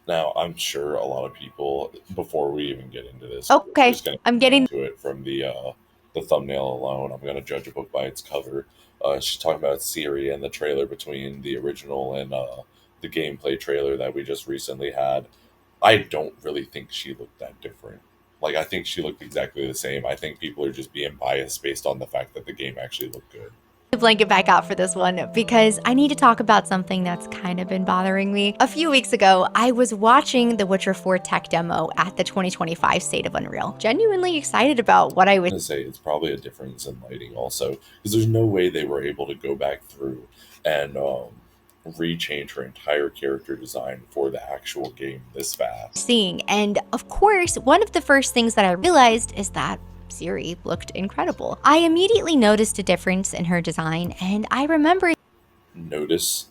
Now, I'm sure a lot of people, before we even get into this, are Okay, just going I'm getting. to it from the thumbnail alone. I'm going to judge a book by its cover. She's talking about Siri and the trailer between the original and the gameplay trailer that we just recently had. I don't really think she looked that different. Like, I think she looked exactly the same. I think people are just being biased based on the fact that the game actually looked good. Blanket back out for this one because I need to talk about something that's kind of been bothering me. A few weeks ago, I was watching the Witcher 4 tech demo at the 2025 State of Unreal. Genuinely excited about what I was To say it's probably a difference in lighting also, because there's no way they were able to go back through and rechange her entire character design for the actual game this fast. seeing. And of course, one of the first things that I realized is that Siri looked incredible. I immediately noticed a difference in her design, and I remember Notice,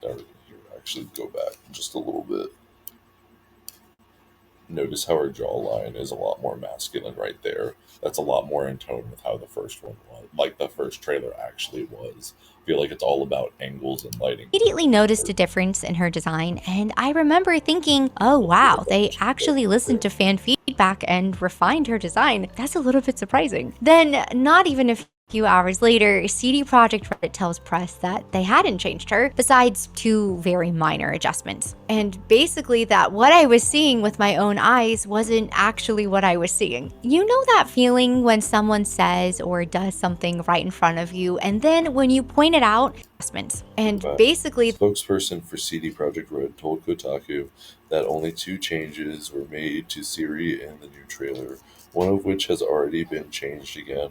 or here, actually go back just a little bit. Notice how her jawline is a lot more masculine right there. That's a lot more in tone with how the first one was, like the first trailer actually was. I feel like it's all about angles and lighting. immediately noticed a difference in her design, and I remember thinking, oh wow, they actually listened to fan feedback and refined her design. That's a little bit surprising. Then, not even a few hours later, CD Projekt Red tells press that they hadn't changed her, besides two very minor adjustments. And basically that what I was seeing with my own eyes wasn't actually what I was seeing. You know that feeling when someone says or does something right in front of you, and then when you point it out, adjustments. And basically Spokesperson for CD Projekt Red told Kotaku that only two changes were made to Siri in the new trailer, one of which has already been changed again.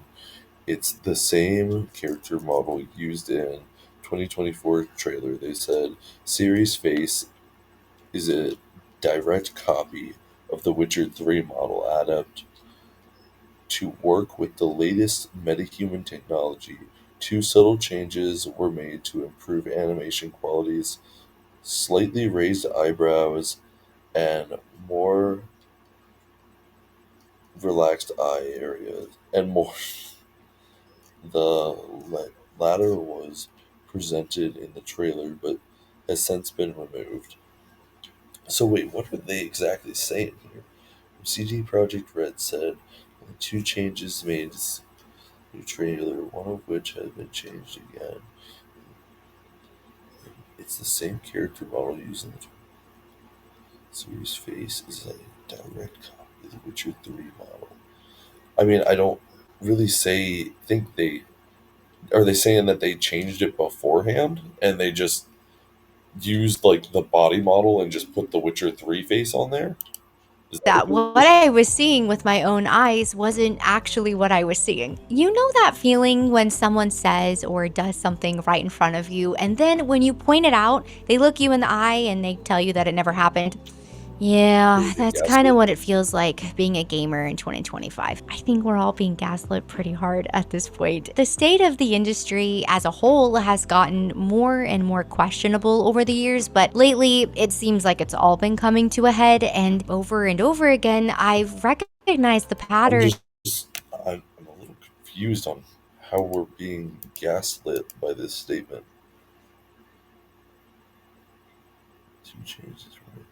It's the same character model used in 2024 trailer. They said Siri's face is a direct copy of the Witcher 3 model adapt to work with the latest metahuman technology. Two subtle changes were made to improve animation qualities, slightly raised eyebrows, and more relaxed eye areas, and more. The latter was presented in the trailer but has since been removed. So wait, what are they exactly saying here? CD Projekt Red said only two changes made to the new trailer, one of which has been changed again. It's the same character model used in the series face is a direct copy of the Witcher 3 model. I mean, I don't really think they are they saying that they changed it beforehand and they just used like the body model and just put the Witcher 3 face on there? Is that what that they're what I was seeing with my own eyes wasn't actually what I was seeing. You know that feeling when someone says or does something right in front of you, and then when you point it out, they look you in the eye and they tell you that it never happened? Yeah, being that's kind of gaslit? what it feels like being a gamer in 2025. I think we're all being gaslit pretty hard at this point. The state of the industry as a whole has gotten more and more questionable over the years, but lately it seems like it's all been coming to a head, and over again, I've recognized the I'm pattern. just I'm a little confused on how we're being gaslit by this statement. Two changes, right?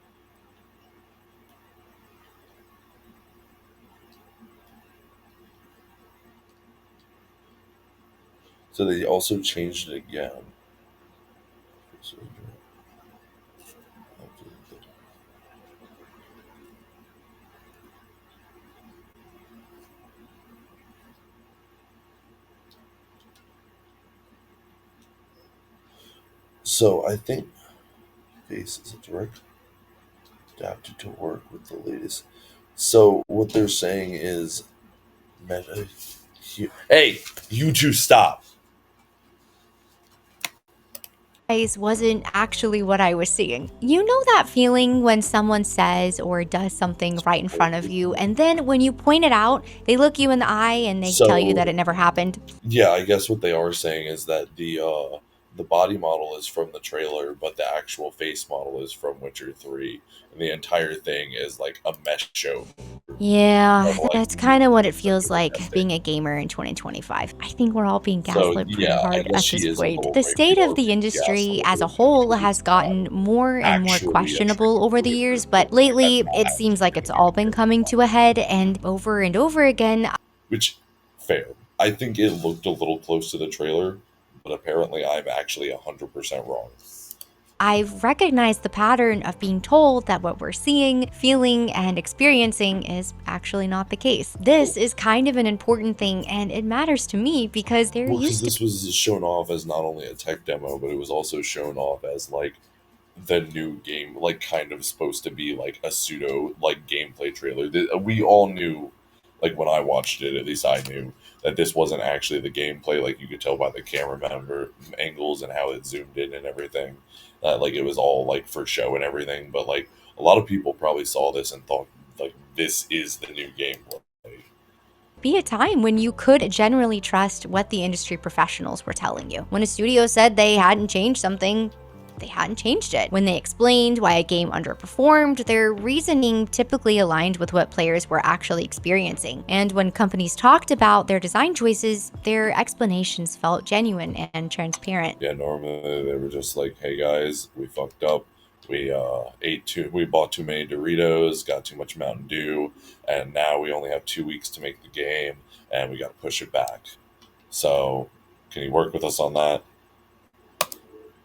So they also changed it again. So I think face is a direct adapted to work with the latest. So what they're saying is meta. Hey, you two stop. Eyes wasn't actually what I was seeing. You know that feeling when someone says or does something right in front of you, and then when you point it out, they look you in the eye and they tell you So that it never happened? yeah, I guess what they are saying is that the body model is from the trailer, but the actual face model is from Witcher 3. And the entire thing is like a mesh show Yeah, of like that's new kind of what it games that they feels were like testing. being a gamer in 2025. I think we're all being So gaslit pretty yeah, I hard guess at she this is a point. little The right. We state of are the being industry gaslit, as but a whole essentially has it's not gotten more and more actually a questionable over the trailer. years, but lately That's not it how it's seems like going it's to be all been because coming to a head, and over again, which fair. I think it looked a little close to the trailer, but apparently I'm actually 100% wrong. I've recognized the pattern of being told that what we're seeing, feeling, and experiencing is actually not the case. This is kind of an important thing, and it matters to me because there Well, because used to this was shown off as not only a tech demo, but it was also shown off as like the new game, like kind of supposed to be like a pseudo like gameplay trailer. We all knew, like when I watched it, at least I knew that this wasn't actually the gameplay. Like you could tell by the camera member angles and how it zoomed in and everything. Like it was all like for show and everything. But like a lot of people probably saw this and thought like this is the new gameplay. be a time when you could generally trust what the industry professionals were telling you. When a studio said they hadn't changed something, they hadn't changed it. When they explained why a game underperformed, their reasoning typically aligned with what players were actually experiencing. And when companies talked about their design choices, their explanations felt genuine and transparent. Yeah, normally they were just like, "Hey guys, we fucked up. We bought too many Doritos, got too much Mountain Dew, and now we only have 2 weeks to make the game, and we got to push it back. So, can you work with us on that?"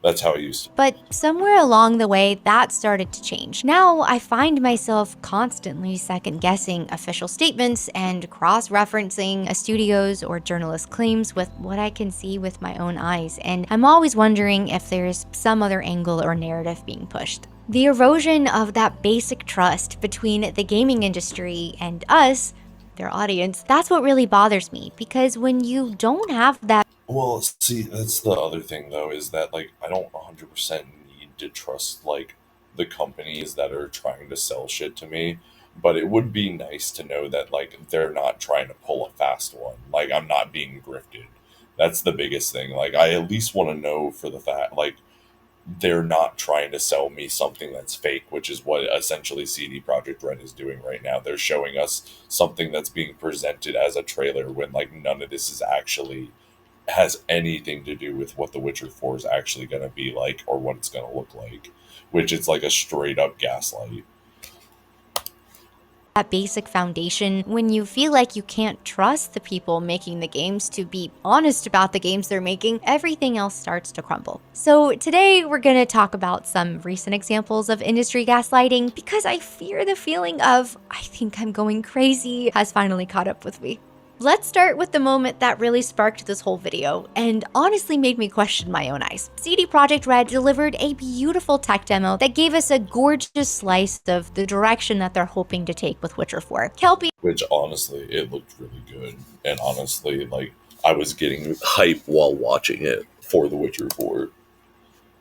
That's how it used to. But somewhere along the way, that started to change. Now I find myself constantly second guessing official statements and cross referencing a studio's or journalist claims with what I can see with my own eyes. And I'm always wondering if there's some other angle or narrative being pushed. The erosion of that basic trust between the gaming industry and us, their audience, that's what really bothers me. Because when you don't have that Well, see, that's the other thing though, is that like I don't 100% need to trust like the companies that are trying to sell shit to me, but it would be nice to know that like they're not trying to pull a fast one. Like I'm not being grifted. That's the biggest thing. Like I at least want to know for the fact like they're not trying to sell me something that's fake, which is what essentially CD Projekt Red is doing right now. They're showing us something that's being presented as a trailer when like none of this is actually has anything to do with what The Witcher 4 is actually going to be like or what it's going to look like, which is like a straight up gaslight. basic foundation, when you feel like you can't trust the people making the games to be honest about the games they're making, everything else starts to crumble. So today we're going to talk about some recent examples of industry gaslighting because I fear the feeling of "I think I'm going crazy" has finally caught up with me. Let's start with the moment that really sparked this whole video and honestly made me question my own eyes. CD Projekt Red delivered a beautiful tech demo that gave us a gorgeous slice of the direction that they're hoping to take with Witcher 4. Kelpie Which honestly, it looked really good. And honestly, like, I was getting hype while watching it for The Witcher 4.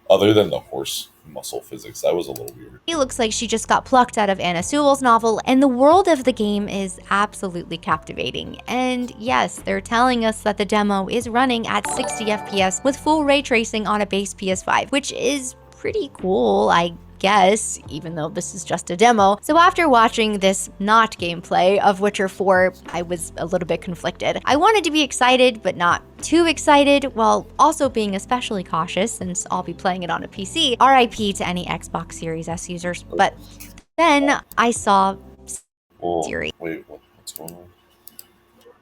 Other than the horse muscle physics, that was a little weird. looks like she just got plucked out of Anna Sewell's novel, and the world of the game is absolutely captivating. And yes, they're telling us that the demo is running at 60 FPS with full ray tracing on a base PS5, which is pretty cool, I guess, even though this is just a demo. So after watching this not gameplay of Witcher 4, I was a little bit conflicted. I wanted to be excited, but not too excited, while also being especially cautious since I'll be playing it on a PC. RIP to any Xbox Series S users. But then I saw Oh, Siri, wait, what's going on?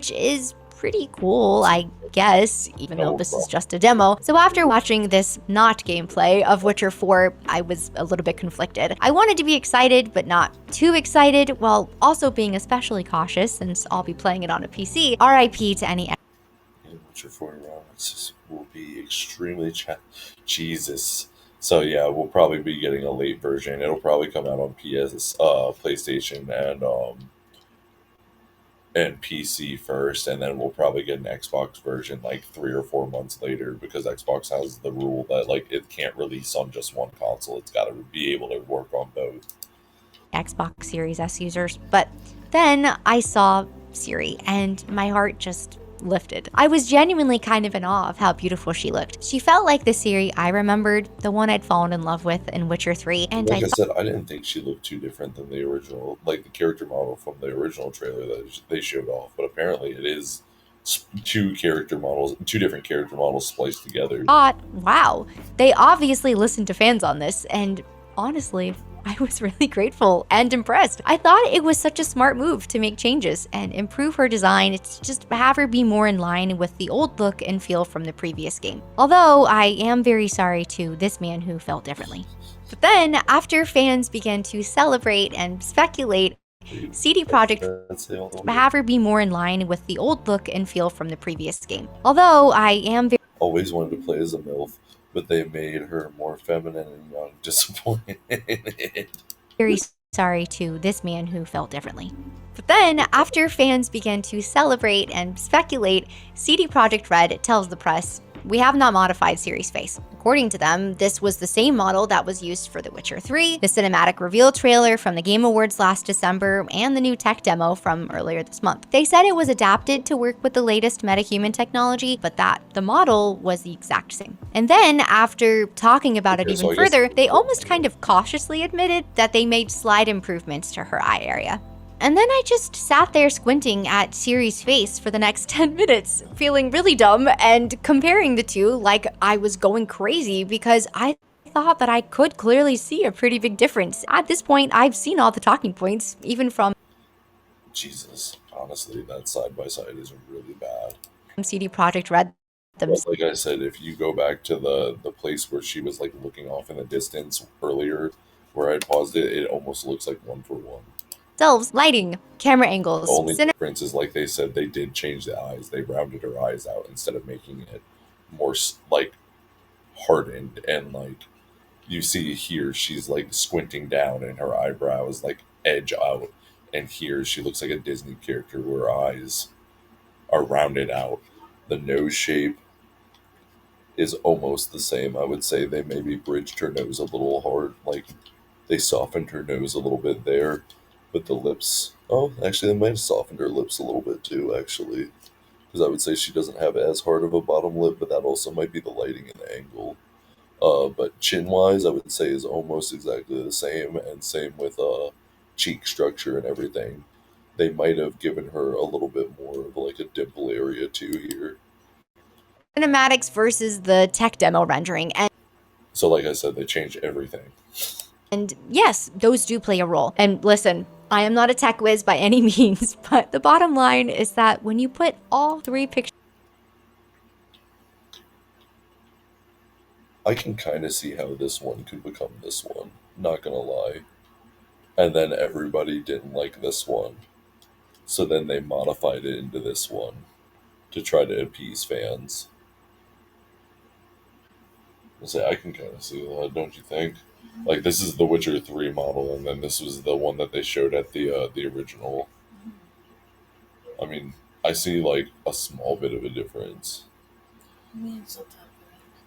which is pretty cool, I guess, even though No this is problem. just a demo. So after watching this not gameplay of Witcher 4, I was a little bit conflicted. I wanted to be excited, but not too excited, while also being especially cautious since I'll be playing it on a PC. RIP to any And Witcher 4 rounds will be extremely Jesus. So yeah, we'll probably be getting a late version. It'll probably come out on PlayStation and PC first, and then we'll probably get an Xbox version like 3 or 4 months later because Xbox has the rule that like it can't release on just one console. It's got to be able to work on both. Xbox Series S users. But then I saw Siri, and my heart just lifted. I was genuinely kind of in awe of how beautiful she looked. She felt like the Ciri I remembered, the one I'd fallen in love with in Witcher 3, and Like I said, I didn't think she looked too different than the original, like the character model from the original trailer that they showed off. But apparently, it is two different character models spliced together. thought, wow, they obviously listened to fans on this, and honestly, I was really grateful and impressed. I thought it was such a smart move to make changes and improve her design to just have her be more in line with the old look and feel from the previous game. Although I am very sorry to this man who felt differently. But then, after fans began to celebrate and speculate, CD Projekt have her be more in line with the old look and feel from the previous game. Although I am Always wanted to play as a MILF, but they made her more feminine and young. Disappointed. very sorry to this man who felt differently. But then, after fans began to celebrate and speculate, CD Projekt Red tells the press, "We have not modified Ciri's face." According to them, this was the same model that was used for The Witcher 3, the cinematic reveal trailer from the Game Awards last December, and the new tech demo from earlier this month. They said it was adapted to work with the latest metahuman technology, but that the model was the exact same. And then, after talking about it even further, they almost kind of cautiously admitted that they made slight improvements to her eye area. And then I just sat there squinting at Ciri's face for the next 10 minutes, feeling really dumb and comparing the two like I was going crazy because I thought that I could clearly see a pretty big difference. At this point, I've seen all the talking points, even from Jesus, honestly, that side by side is really bad. CD Projekt Red themselves. Like I said, if you go back to the place where she was like looking off in the distance earlier, where I paused it, it almost looks like one for one. Lighting, camera angles, The only difference is, like they said, they did change the eyes. They rounded her eyes out instead of making it more like hardened, and like you see here, she's like squinting down and her eyebrows like edge out, and here she looks like a Disney character where her eyes are rounded out. The nose shape is almost the same. I would say they maybe bridged her nose a little hard, like they softened her nose a little bit there. But the lips, oh, actually, they might have softened her lips a little bit too, actually. Because I would say she doesn't have as hard of a bottom lip, but that also might be the lighting and the angle. But chin wise, I would say is almost exactly the same, and same with cheek structure and everything. They might have given her a little bit more of like a dimple area too here. cinematics versus the tech demo rendering. So, like I said, they changed everything. And yes, those do play a role. And listen, I am not a tech whiz by any means, but the bottom line is that when you put all three I can kind of see how this one could become this one, not gonna lie. And then everybody didn't like this one. So then they modified it into this one to try to appease fans. I say I can kind of see that, don't you think? Like this is the Witcher 3 model, and then this was the one that they showed at the original. I mean, I see like a small bit of a difference.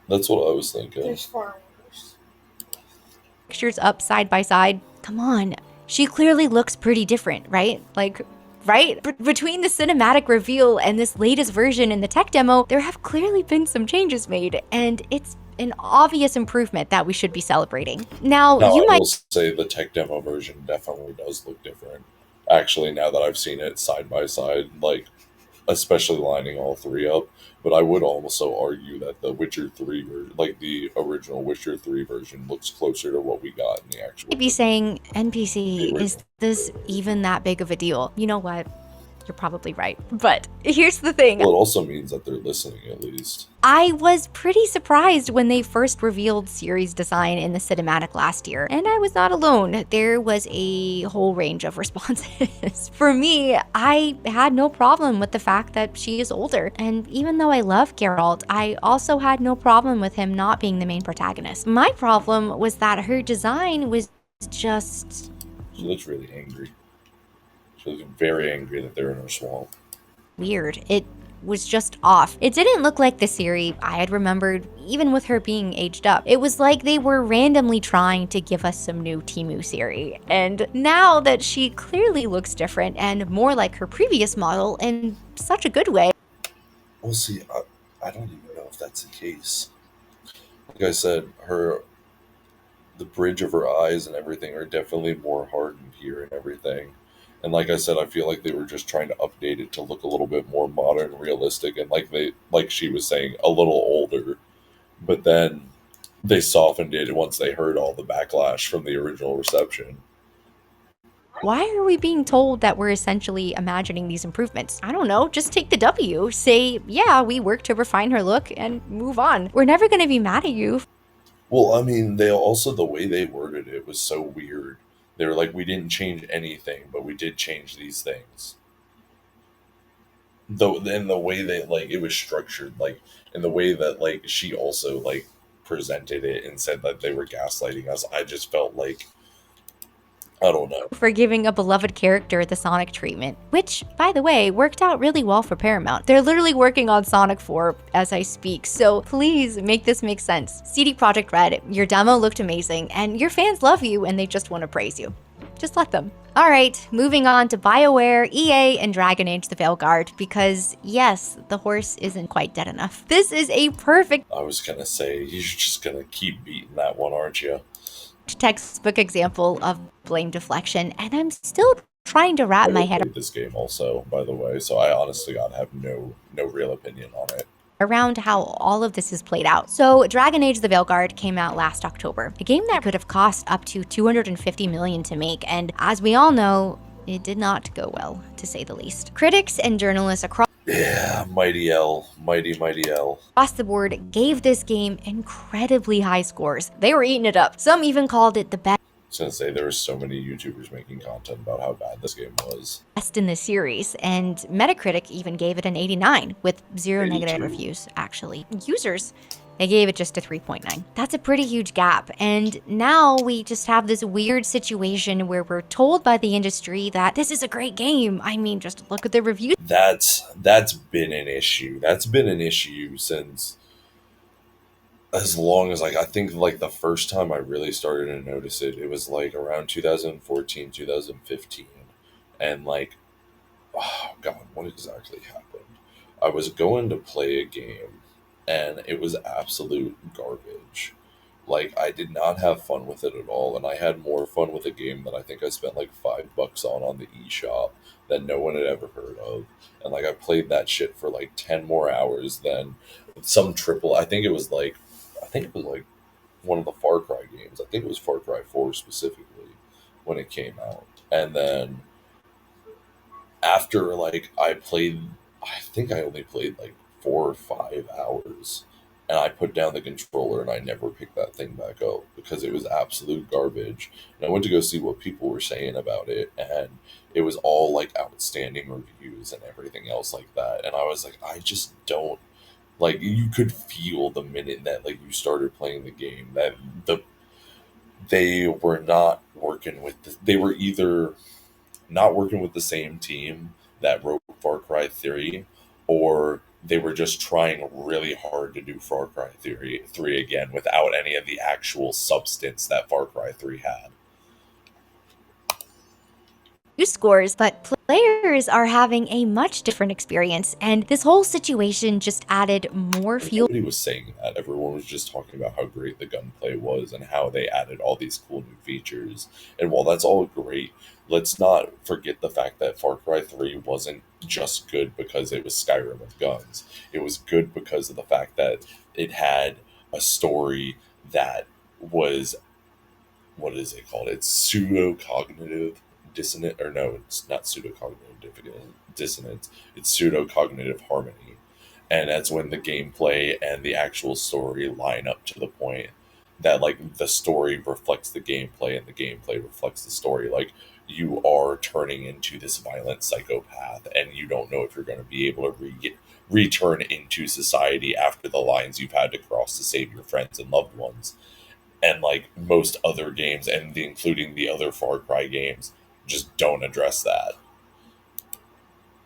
That's what I was thinking. There's 4 hours. pictures up side by side. Come on, she clearly looks pretty different, right? Like, right? Between the cinematic reveal and this latest version in the tech demo, there have clearly been some changes made, and it's an obvious improvement that we should be celebrating. Now, No, you I might will say the tech demo version definitely does look different. Actually, now that I've seen it side by side, like especially lining all three up. But I would also argue that the Witcher 3, like the original Witcher 3 version, looks closer to what we got in the actual. be saying, NPC, is this even that big of a deal? You know what? You're probably right. But here's the thing. Well, it also means that they're listening, at least. I was pretty surprised when they first revealed Ciri's design in the cinematic last year, and I was not alone. There was a whole range of responses. For me, I had no problem with the fact that she is older, and even though I love Geralt, I also had no problem with him not being the main protagonist. My problem was that her design was just... She looks really angry. She looks very angry that they're in her swamp. weird. It was just off. It didn't look like the Ciri I had remembered, even with her being aged up. It was like they were randomly trying to give us some new Temu Ciri. And now that she clearly looks different and more like her previous model in such a good way. Well, see, I don't even know if that's the case. Like I said, her the bridge of her eyes and everything are definitely more hardened here and everything. And like I said, I feel like they were just trying to update it to look a little bit more modern, realistic, and like she was saying, a little older. But then they softened it once they heard all the backlash from the original reception. Why are we being told that we're essentially imagining these improvements? I don't know, just take the W. Say, yeah, we worked to refine her look and move on. We're never gonna be mad at you. Well, I mean, they also the way they worded it was so weird. They were like, "We didn't change anything, but we did change these things." Though, in the way that like it was structured, like in the way that like she also like presented it and said that they were gaslighting us, I just felt like I don't know. For giving a beloved character the Sonic treatment, which, by the way, worked out really well for Paramount. They're literally working on Sonic 4 as I speak, so please make this make sense. CD Projekt Red, your demo looked amazing, and your fans love you and they just want to praise you. Just let them. Alright, moving on to BioWare, EA, and Dragon Age the Veilguard, because yes, the horse isn't quite dead enough. This is a perfect I was gonna say you're just gonna keep beating that one, aren't you? textbook example of blame deflection, and I'm still trying to I wrap my never head played this game also, by the way, so I honestly God have no real opinion on it. around how all of this is played out. So, Dragon Age the Veilguard came out last October, a game that could have cost up to $250 million to make, and as we all know, it did not go well, to say the least. Critics and journalists Yeah, Mighty L, mighty L. across the board gave this game incredibly high scores. They were eating it up. Some even called it the best I was gonna say there were so many YouTubers making content about how bad this game was. in the series, and Metacritic even gave it an 89 with zero negative 82. reviews, actually. Users, they gave it just a 3.9. That's a pretty huge gap, and now we just have this weird situation where we're told by the industry that this is a great game. I mean, just look at the reviews. That's been an issue. That's been an issue since as long as like I think like the first time I really started to notice it, it was like around 2014, 2015. And like oh god, what exactly happened? I was going to play a game and it was absolute garbage. Like I did not have fun with it at all, and I had more fun with a game that I think I spent like $5 on the eShop that no one had ever heard of, and like I played that shit for like 10 more hours than some triple. I think it was like one of the Far Cry games. I think it was Far Cry 4 specifically when it came out, and then after like I played, I think I only played like 4 or 5 hours, and I put down the controller and I never picked that thing back up because it was absolute garbage. And I went to go see what people were saying about it, and it was all like outstanding reviews and everything else like that. And I was like, I just don't like. You could feel the minute that like you started playing the game that they were not working with they were either not working with the same team that wrote Far Cry 3, or they were just trying really hard to do Far Cry 3 again without any of the actual substance that Far Cry 3 had. Scores, but players are having a much different experience, and this whole situation just added more fuel. Nobody was saying that. Everyone was just talking about how great the gunplay was and how they added all these cool new features. And while that's all great, let's not forget the fact that Far Cry 3 wasn't just good because it was Skyrim with guns. It was good because of the fact that it had a story that was, what is it called? It's pseudo cognitive dissonant, or no, it's not pseudo cognitive dissonance. It's pseudo cognitive harmony, and that's when the gameplay and the actual story line up to the point that like the story reflects the gameplay and the gameplay reflects the story. Like you are turning into this violent psychopath, and you don't know if you're going to be able to return into society after the lines you've had to cross to save your friends and loved ones. And like most other games, and including the other Far Cry games, just don't address that.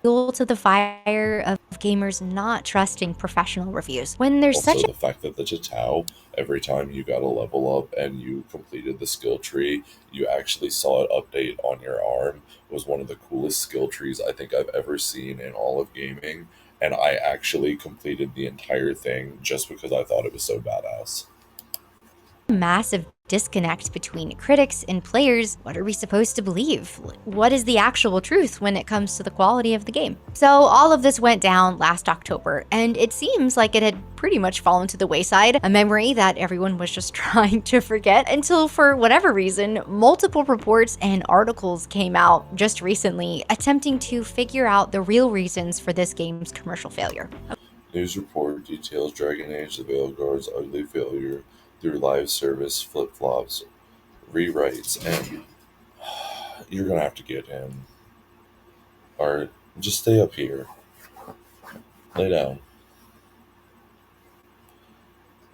Fuel to the fire of gamers not trusting professional reviews when there's such Also, the fact that the Chitao, every time you got a level up and you completed the skill tree, you actually saw it update on your arm, was one of the coolest skill trees I think I've ever seen in all of gaming. and I actually completed the entire thing just because I thought it was so badass. Massive disconnect between critics and players. What are we supposed to believe? What is the actual truth when it comes to the quality of the game? So all of this went down last October, and it seems like it had pretty much fallen to the wayside, a memory that everyone was just trying to forget until, for whatever reason, multiple reports and articles came out just recently attempting to figure out the real reasons for this game's commercial failure. News report details Dragon Age the Veilguard's ugly failure through live service flip flops, rewrites, and you're gonna have to get him. Or just stay up here. Lay down.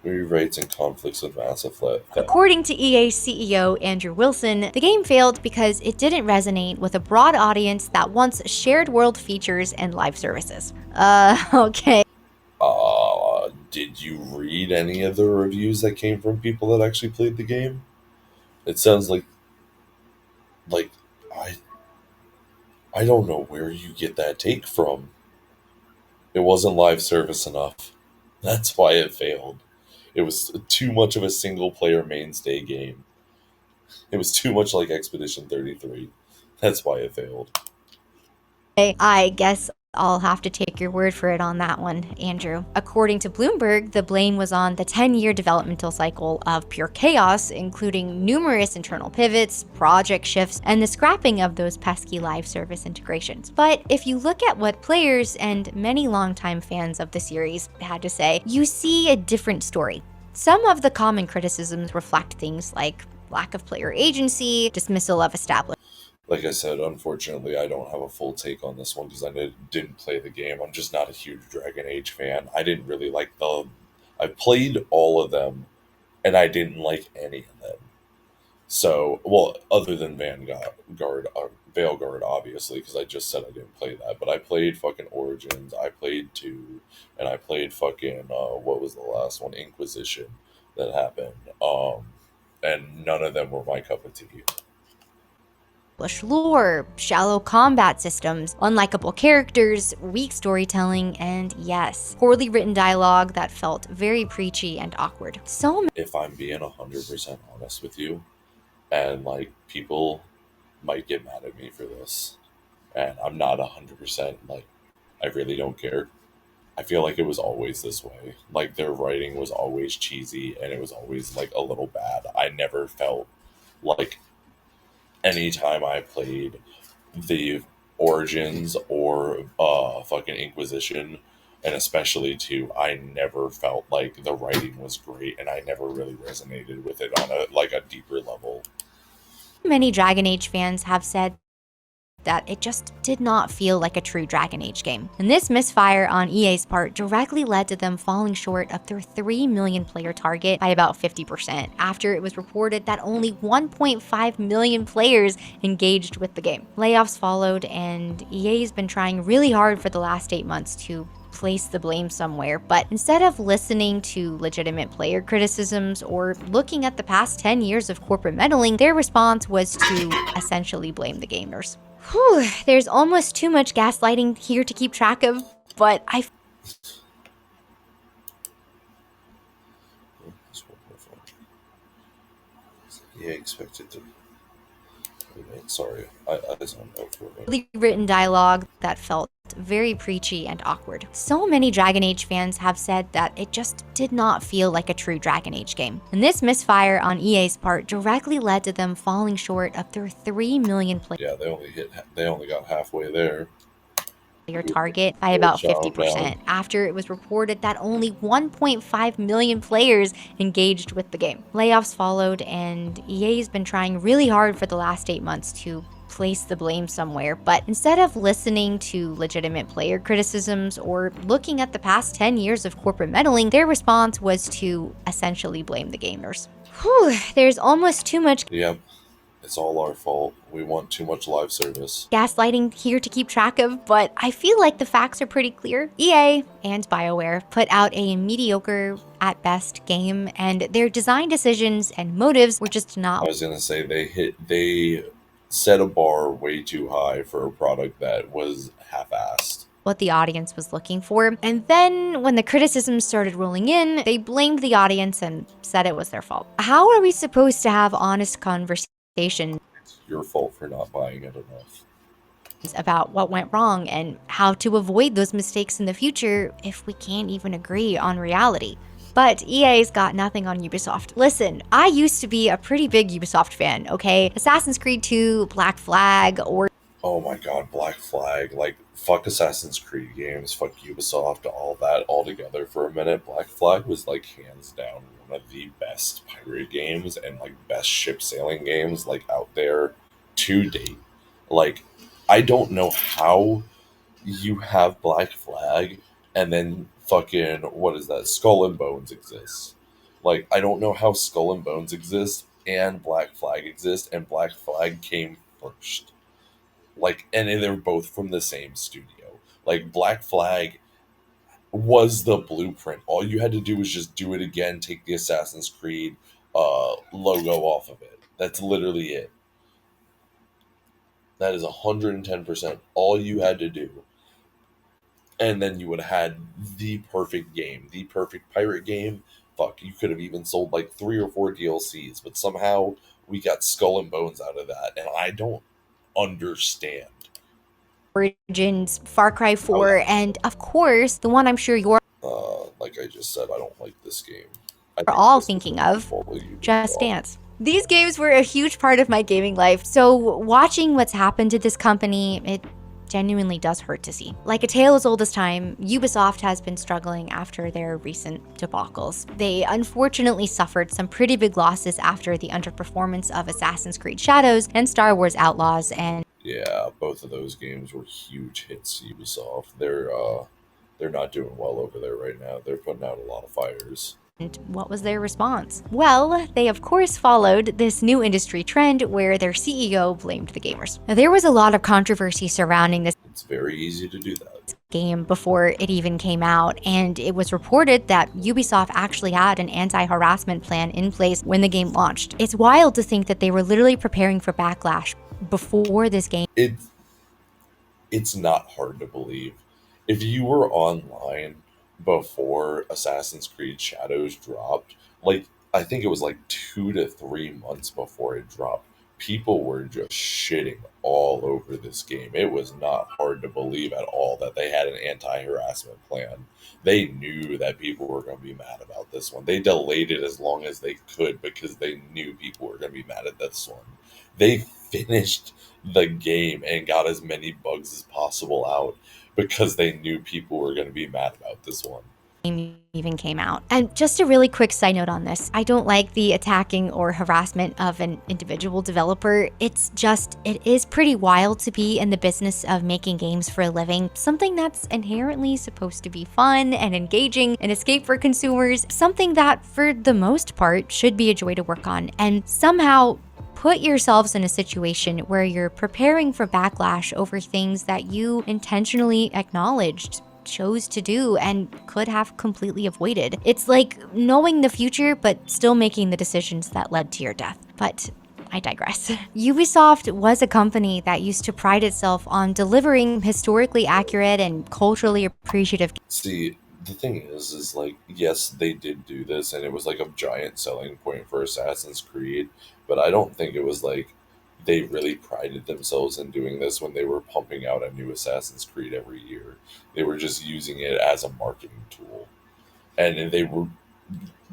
Rewrites and conflicts with massive flat. According to EA's CEO Andrew Wilson, the game failed because it didn't resonate with a broad audience that wants shared world features and live services. Okay. Did you read any of the reviews that came from people that actually played the game? It sounds like I I don't know where you get that take from. It wasn't live service enough. That's why it failed. It was too much of a single player mainstay game. It was too much like Expedition 33. That's why it failed. I guess I'll have to take your word for it on that one, Andrew. According to Bloomberg, the blame was on the 10-year developmental cycle of pure chaos, including numerous internal pivots, project shifts, and the scrapping of those pesky live service integrations. But if you look at what players and many longtime fans of the series had to say, you see a different story. Some of the common criticisms reflect things like lack of player agency, dismissal of established Like I said, unfortunately, I don't have a full take on this one because I didn't play the game. I'm just not a huge Dragon Age fan. I didn't really like the. I played all of them, and I didn't like any of them. So, well, other than Veilguard, obviously, because I just said I didn't play that. But I played fucking Origins. I played 2, and I played fucking what was the last one? Inquisition that happened. And none of them were my cup of tea. lore, shallow combat systems, unlikable characters, weak storytelling, and yes, poorly written dialogue that felt very preachy and awkward. So If I'm being 100% honest with you, and like people might get mad at me for this, and I'm not 100% like, I really don't care. I feel like it was always this way. Like their writing was always cheesy and it was always like a little bad. I never felt like anytime I played the Origins or fucking Inquisition, and especially 2, I never felt like the writing was great and I never really resonated with it on a deeper level. many Dragon Age fans have said that it just did not feel like a true Dragon Age game. And this misfire on EA's part directly led to them falling short of their 3 million player target by about 50% after it was reported that only 1.5 million players engaged with the game. Layoffs followed, and EA's been trying really hard for the last 8 months to place the blame somewhere, but instead of listening to legitimate player criticisms or looking at the past 10 years of corporate meddling, their response was to essentially blame the gamers. Whew, there's almost too much gaslighting here to keep track of, but Yeah, expected to. Sorry, I zoned out for a minute. really written dialogue that felt very preachy and awkward. So many Dragon Age fans have said that it just did not feel like a true Dragon Age game. And this misfire on EA's part directly led to them falling short of their 3 million Yeah, they only got halfway there. player target by about Good job, 50% man. after it was reported that only 1.5 million players engaged with the game. Layoffs followed, and EA's been trying really hard for the last 8 months to place the blame somewhere, but instead of listening to legitimate player criticisms or looking at the past 10 years of corporate meddling, their response was to essentially blame the gamers. Whew, there's almost too much Yep, it's all our fault. We want too much live service. gaslighting here to keep track of, but I feel like the facts are pretty clear. EA and BioWare put out a mediocre at best game, and their design decisions and motives were just I not was gonna say they set a bar way too high for a product that was half-assed. what the audience was looking for. And then when the criticisms started rolling in, they blamed the audience and said it was their fault. How are we supposed to have honest conversations It's your fault for not buying it enough. about what went wrong and how to avoid those mistakes in the future if we can't even agree on reality? But EA's got nothing on Ubisoft. Listen, I used to be a pretty big Ubisoft fan, okay? Assassin's Creed 2, Black Flag, or Oh my god, Black Flag. Like, fuck Assassin's Creed games, fuck Ubisoft, all that all together for a minute. Black Flag was, like, hands down one of the best pirate games and, like, best ship sailing games, like, out there to date. Like, I don't know how you have Black Flag and then fucking, what is that? Skull and Bones exists. Like, I don't know how Skull and Bones exist and Black Flag exist, and Black Flag came first. Like, and they're both from the same studio. Like, Black Flag was the blueprint. All you had to do was just do it again, take the Assassin's Creed logo off of it. That's literally it. That is 110% all you had to do. And then you would have had the perfect game, the perfect pirate game. Fuck, you could have even sold like 3 or 4 DLCs, but somehow we got Skull and Bones out of that, and I don't understand. Origins, Far Cry Oh 4, yeah. and of course, the one I'm sure you're Like I just said, I don't like this game. I think all this is thinking the of, fault of Just Ubisoft. Dance. These games were a huge part of my gaming life, so watching what's happened to this company, it genuinely does hurt to see. Like a tale as old as time, Ubisoft has been struggling after their recent debacles. They unfortunately suffered some pretty big losses after the underperformance of Assassin's Creed Shadows and Star Wars Outlaws, and Yeah, both of those games were huge hits. Ubisoft, they're not doing well over there right now. They're putting out a lot of fires. what was their response? Well, they of course followed this new industry trend where their CEO blamed the gamers. Now, there was a lot of controversy surrounding this It's very easy to do that. game before it even came out, and it was reported that Ubisoft actually had an anti-harassment plan in place when the game launched. It's wild to think that they were literally preparing for backlash before this game. It's not hard to believe. If you were online before Assassin's Creed Shadows dropped, like I think it was like 2 to 3 months before it dropped, people were just shitting all over this game. It was not hard to believe at all that they had an anti-harassment plan. They knew that people were going to be mad about this one. They delayed it as long as they could because they knew people were going to be mad at this one. They finished the game and got as many bugs as possible out because they knew people were going to be mad about this one. Even came out. And just a really quick side note on this, I don't like the attacking or harassment of an individual developer. It's just, it is pretty wild to be in the business of making games for a living, something that's inherently supposed to be fun and engaging, an escape for consumers, something that for the most part should be a joy to work on, and somehow put yourselves in a situation where you're preparing for backlash over things that you intentionally acknowledged, chose to do, and could have completely avoided. It's like knowing the future, but still making the decisions that led to your death. But I digress. Ubisoft was a company that used to pride itself on delivering historically accurate and culturally appreciative. See, the thing is like, yes, they did do this, and it was like a giant selling point for Assassin's Creed, but I don't think it was like they really prided themselves in doing this when they were pumping out a new Assassin's Creed every year. They were just using it as a marketing tool. And they were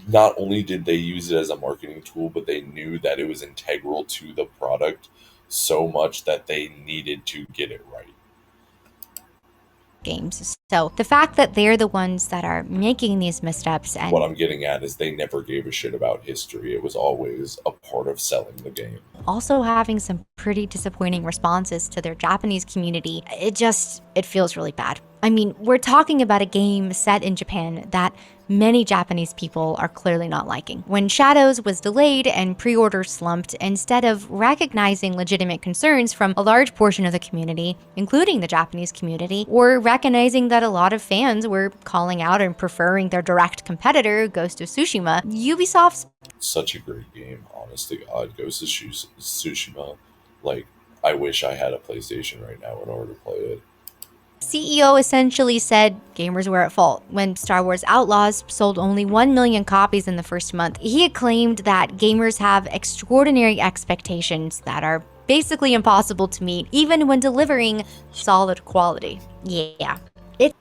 not only did they use it as a marketing tool, but they knew that it was integral to the product so much that they needed to get it right. Games. So the fact that they're the ones that are making these missteps What and I'm getting at is they never gave a shit about history. It was always a part of selling the game. also having some pretty disappointing responses to their Japanese community, it feels really bad. I mean, we're talking about a game set in Japan that many Japanese people are clearly not liking. When Shadows was delayed and pre-orders slumped, instead of recognizing legitimate concerns from a large portion of the community, including the Japanese community, or recognizing that a lot of fans were calling out and preferring their direct competitor, Ghost of Tsushima, Ubisoft's Such a great game, honest to God. Ghost of Tsushima. Like, I wish I had a PlayStation right now in order to play it. CEO essentially said gamers were at fault when Star Wars Outlaws sold only 1 million copies in the first month. He had claimed that gamers have extraordinary expectations that are basically impossible to meet, even when delivering solid quality. Yeah. I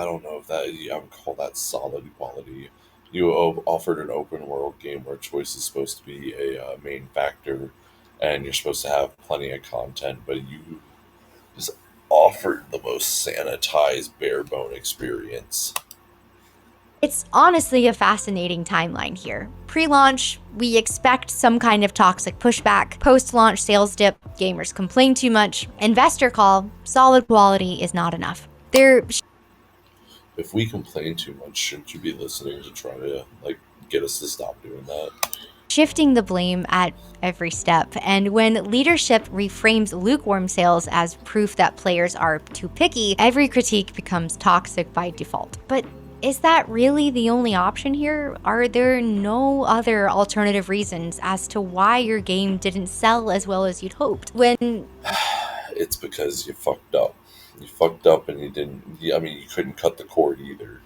don't know if that I would call that solid quality. You offered an open world game where choice is supposed to be a main factor, and you're supposed to have plenty of content, but you just offered the most sanitized, bare bone experience. It's honestly a fascinating timeline here. Pre launch, we expect some kind of toxic pushback. Post launch sales dip, gamers complain too much. Investor call, solid quality is not enough. They're If we complain too much, shouldn't you be listening to try to get us to stop doing that? shifting the blame at every step. And when leadership reframes lukewarm sales as proof that players are too picky, every critique becomes toxic by default. But is that really the only option here? Are there no other alternative reasons as to why your game didn't sell as well as you'd hoped? When It's because you fucked up. You fucked up, and you didn't. I mean, you couldn't cut the cord either.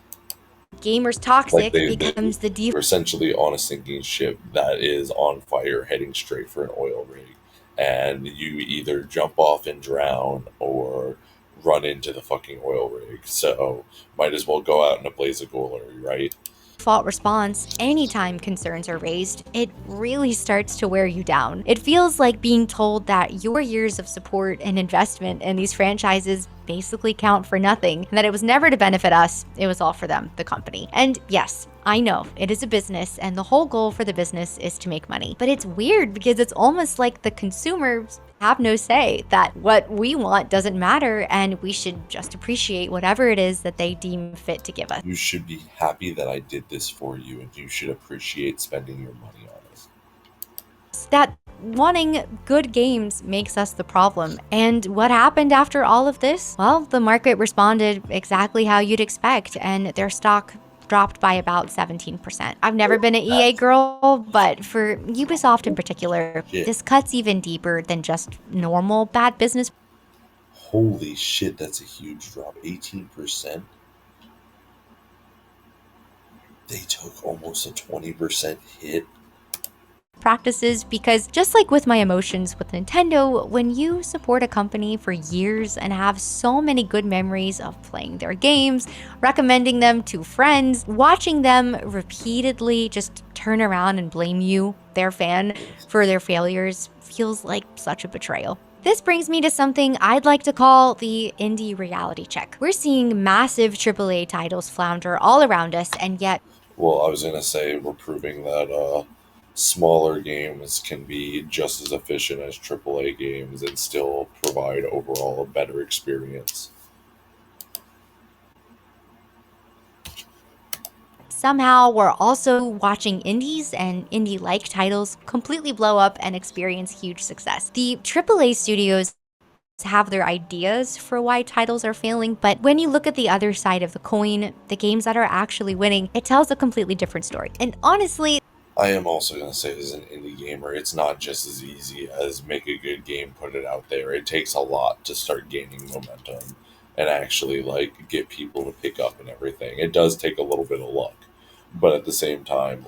gamers Like toxic they becomes the default were essentially on a sinking ship that is on fire, heading straight for an oil rig, and you either jump off and drown or run into the fucking oil rig. So might as well go out in a blaze of glory, right? response anytime concerns are raised, it really starts to wear you down. It feels like being told that your years of support and investment in these franchises basically count for nothing, and that it was never to benefit us, it was all for them, the company. And yes, I know it is a business, and the whole goal for the business is to make money. But it's weird because it's almost like the consumers have no say, that what we want doesn't matter, and we should just appreciate whatever it is that they deem fit to give us. You should be happy that I did this for you, and you should appreciate spending your money on it. That wanting good games makes us the problem. And what happened after all of this? Well, the market responded exactly how you'd expect, and their stock dropped by about 17%. I've never been an EA girl, but for Ubisoft in particular, Shit. this cuts even deeper than just normal bad business Holy shit, that's a huge drop. 18%? They took almost a 20% hit. practices, because just like with my emotions with Nintendo, when you support a company for years and have so many good memories of playing their games, recommending them to friends, watching them repeatedly just turn around and blame you, their fan, for their failures feels like such a betrayal. This brings me to something I'd like to call the indie reality check. We're seeing massive AAA titles flounder all around us, and yet Well, I was going to say we're proving that smaller games can be just as efficient as AAA games and still provide overall a better experience. somehow we're also watching indies and indie-like titles completely blow up and experience huge success. The AAA studios have their ideas for why titles are failing, but when you look at the other side of the coin, the games that are actually winning, it tells a completely different story. And honestly, I am also going to say, as an indie gamer, it's not just as easy as make a good game, put it out there. It takes a lot to start gaining momentum and actually get people to pick up and everything. It does take a little bit of luck, but at the same time,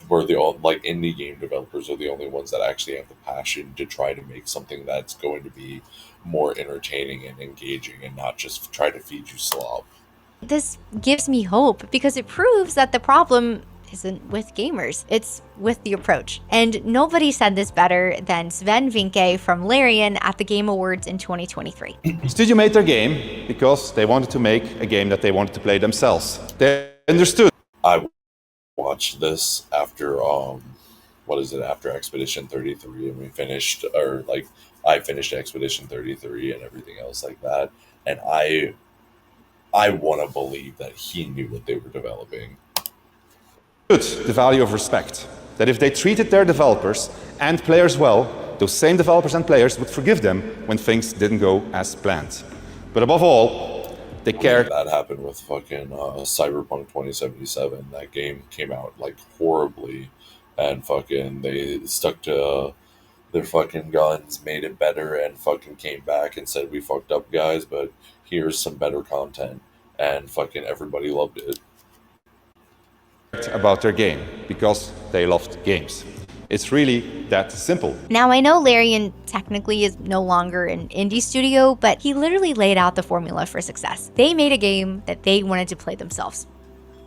we're the all indie game developers are the only ones that actually have the passion to try to make something that's going to be more entertaining and engaging, and not just try to feed you slop. this gives me hope because it proves that the problem isn't with gamers, it's with the approach. And nobody said this better than Sven Vinke from Larian at the Game Awards in 2023. Studio made their game because they wanted to make a game that they wanted to play themselves. They understood. I watched this after after Expedition 33, and we finished, or I finished Expedition 33 and everything else like that, and I want to believe that he knew what they were developing. The value of respect. That if they treated their developers and players well, those same developers and players would forgive them when things didn't go as planned. But above all, they cared. That happened with fucking Cyberpunk 2077. That game came out horribly, and fucking they stuck to their fucking guns, made it better, and fucking came back and said, we fucked up, guys, but here's some better content. And fucking everybody loved it. About their game because they loved games. It's really that simple. Now, I know Larian technically is no longer an indie studio, but he literally laid out the formula for success. They made a game that they wanted to play themselves.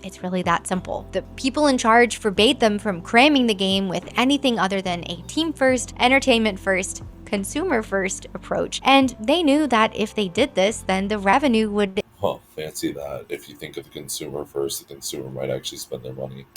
It's really that simple. The people in charge forbade them from cramming the game with anything other than a team first, entertainment first, consumer first approach. And they knew that if they did this, then the revenue would Fancy that. If you think of the consumer first, the consumer might actually spend their money.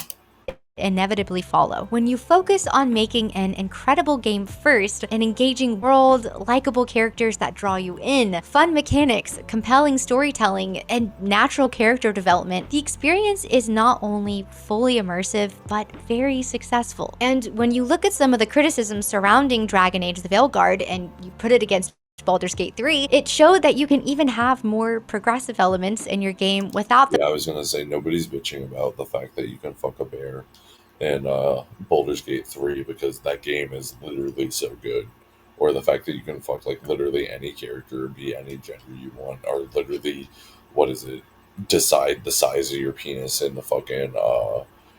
inevitably follow. When you focus on making an incredible game first, an engaging world, likable characters that draw you in, fun mechanics, compelling storytelling, and natural character development, the experience is not only fully immersive, but very successful. And when you look at some of the criticisms surrounding Dragon Age the Veilguard and you put it against Baldur's Gate 3, it showed that you can even have more progressive elements in your game without the I was gonna say, nobody's bitching about the fact that you can fuck a bear in Baldur's Gate 3 because that game is literally so good. Or the fact that you can fuck like literally any character, be any gender you want, or literally, what is it? Decide the size of your penis in the fucking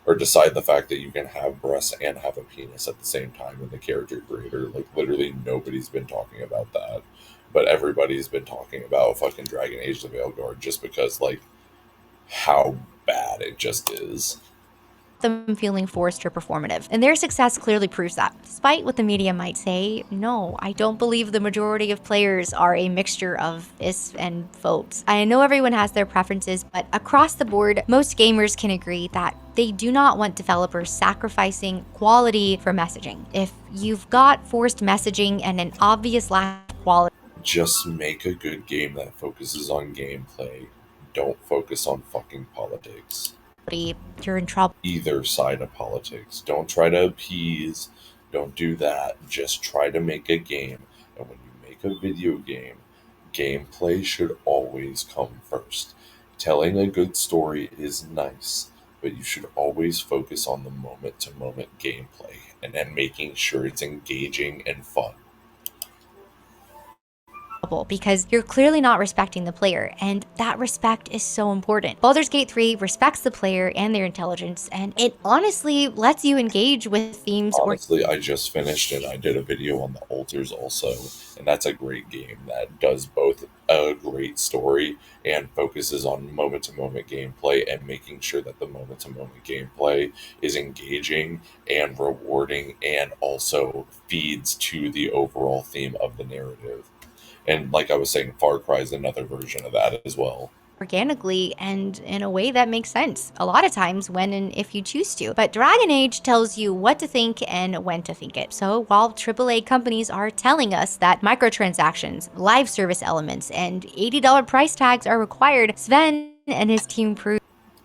or decide the fact that you can have breasts and have a penis at the same time in the character creator. Like literally nobody's been talking about that. But everybody's been talking about fucking Dragon Age the Veilguard just because like how bad it just is. them feeling forced or performative. And their success clearly proves that. Despite what the media might say, no, I don't believe the majority of players are a mixture of this and phobes. I know everyone has their preferences, but across the board, most gamers can agree that they do not want developers sacrificing quality for messaging. If you've got forced messaging and an obvious lack of quality, just make a good game that focuses on gameplay. Don't focus on fucking politics. you're in trouble. Either side of politics. Don't try to appease. Don't do that. Just try to make a game. And when you make a video game, gameplay should always come first. Telling a good story is nice, but you should always focus on the moment to moment gameplay and then making sure it's engaging and fun. Because you're clearly not respecting the player, and that respect is so important. Baldur's Gate 3 respects the player and their intelligence, and it honestly lets you engage with themes. Honestly, I just finished and I did a video on the altars also, and that's a great game that does both a great story and focuses on moment-to-moment gameplay and making sure that the moment-to-moment gameplay is engaging and rewarding and also feeds to the overall theme of the narrative. And like I was saying, Far Cry is another version of that as well. Organically and in a way that makes sense a lot of times when and if you choose to. But Dragon Age tells you what to think and when to think it. So while AAA companies are telling us that microtransactions, live service elements, and $80 price tags are required, Sven and his team prove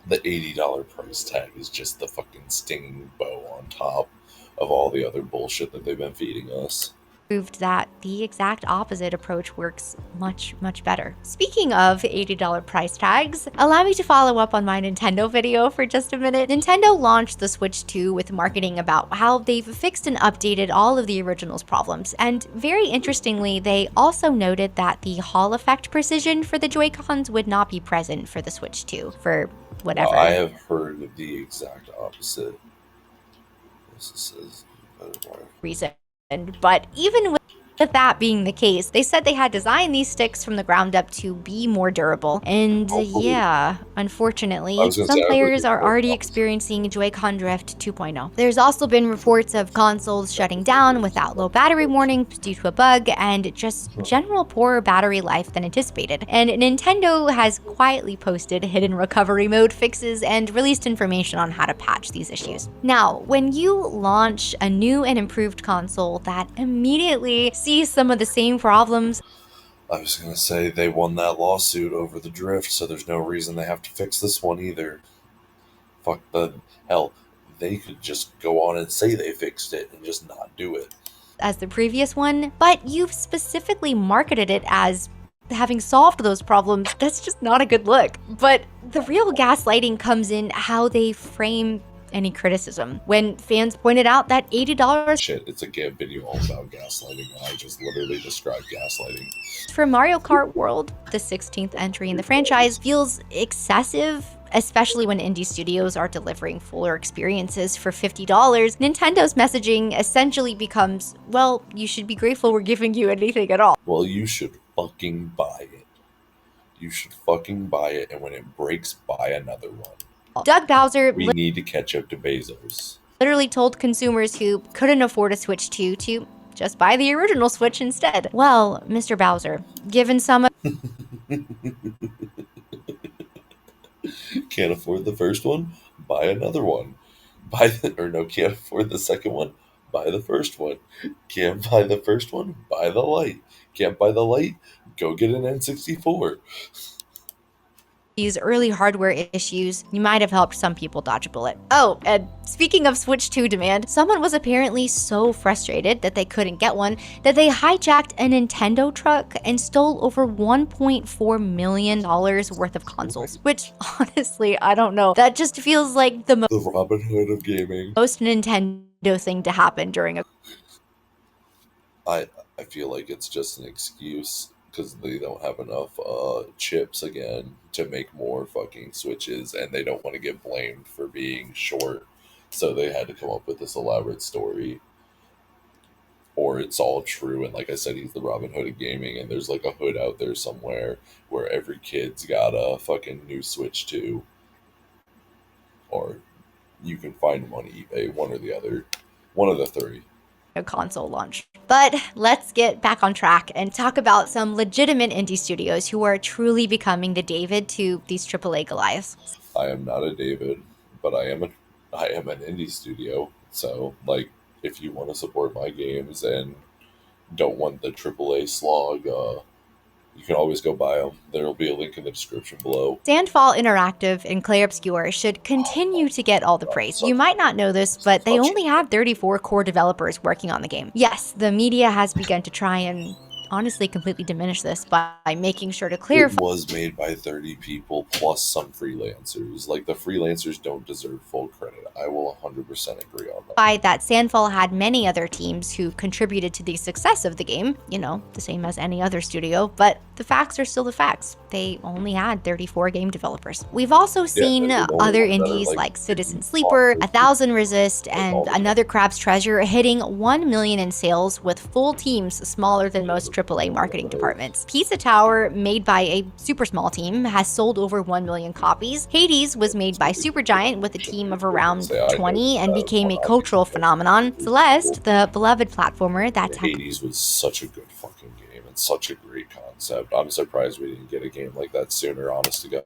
the $80 price tag is just the fucking stinging bow on top of all the other bullshit that they've been feeding us. Proved that the exact opposite approach works much, much better. Speaking of $80 price tags, allow me to follow up on my Nintendo video for just a minute. Nintendo launched the Switch 2 with marketing about how they've fixed and updated all of the original's problems. And very interestingly, they also noted that the Hall effect precision for the Joy-Cons would not be present for the Switch 2 for whatever. I have heard the exact opposite. This is reason. But even with that being the case, they said they had designed these sticks from the ground up to be more durable. And yeah, unfortunately, some players are already experiencing Joy-Con drift 2.0. There's also been reports of consoles shutting down without low battery warnings due to a bug and just general poorer battery life than anticipated. And Nintendo has quietly posted hidden recovery mode fixes and released information on how to patch these issues. Now, when you launch a new and improved console that immediately see some of the same problems. I was going to say they won that lawsuit over the drift, so there's no reason they have to fix this one either. Fuck the hell. They could just go on and say they fixed it and just not do it. As the previous one, but you've specifically marketed it as having solved those problems. That's just not a good look. But the real gaslighting comes in how they frame any criticism. When fans pointed out that $80 Shit, it's a video all about gaslighting. I just literally described gaslighting. for Mario Kart World, the 16th entry in the franchise, feels excessive, especially when indie studios are delivering fuller experiences for $50. Nintendo's messaging essentially becomes, well, you should be grateful we're giving you anything at all. Well, you should fucking buy it. You should fucking buy it, and when it breaks, buy another one. Doug Bowser We need to catch up to Bezos. literally told consumers who couldn't afford a Switch 2 to just buy the original Switch instead. Well, Mr. Bowser, given some Can't afford the first one? Buy another one. Can't afford the second one? Buy the first one. Can't buy the first one? Buy the light. Can't buy the light? Go get an N64. these early hardware issues, you might have helped some people dodge a bullet. Oh, and speaking of Switch 2 demand, someone was apparently so frustrated that they couldn't get one that they hijacked a Nintendo truck and stole over $1.4 million worth of consoles, which honestly, I don't know. That just feels like the The Robin Hood of gaming. most Nintendo thing to happen during a I feel like it's just an excuse because they don't have enough chips again to make more fucking Switches, and they don't want to get blamed for being short, so they had to come up with this elaborate story. Or it's all true, and like I said, he's the Robin Hood of gaming, and there's like a hood out there somewhere where every kid's got a fucking new Switch too, or you can find them on eBay, one or the other, one of the three. console launch. But let's get back on track and talk about some legitimate indie studios who are truly becoming the David to these AAA Goliaths. I am not a David, but I am an indie studio. So like, if you want to support my games and don't want the AAA slog, you can always go buy them. There will be a link in the description below. Sandfall Interactive and Clair Obscur should continue to get all the praise. You might not know this, but they only have 34 core developers working on the game. Yes, the media has begun to try and honestly completely diminish this by making sure to clarify it was made by 30 people plus some freelancers. Like, the freelancers don't deserve full credit. I will 100% agree on that. that Sandfall had many other teams who contributed to the success of the game, you know, the same as any other studio, but the facts are still the facts. They only had 34 game developers. We've also seen other indies like Citizen Sleeper, 1000 Resist, and Another Crab's Treasure hitting 1 million in sales with full teams smaller than most AAA marketing departments. Pizza Tower, made by a super small team, has sold over 1 million copies. Hades was made by Supergiant with a team of around 20 and became a cultural phenomenon. Celeste, the beloved platformer that's Hades was such a good fucking game and such a great concept. I'm surprised we didn't get a game like that sooner, honest to God.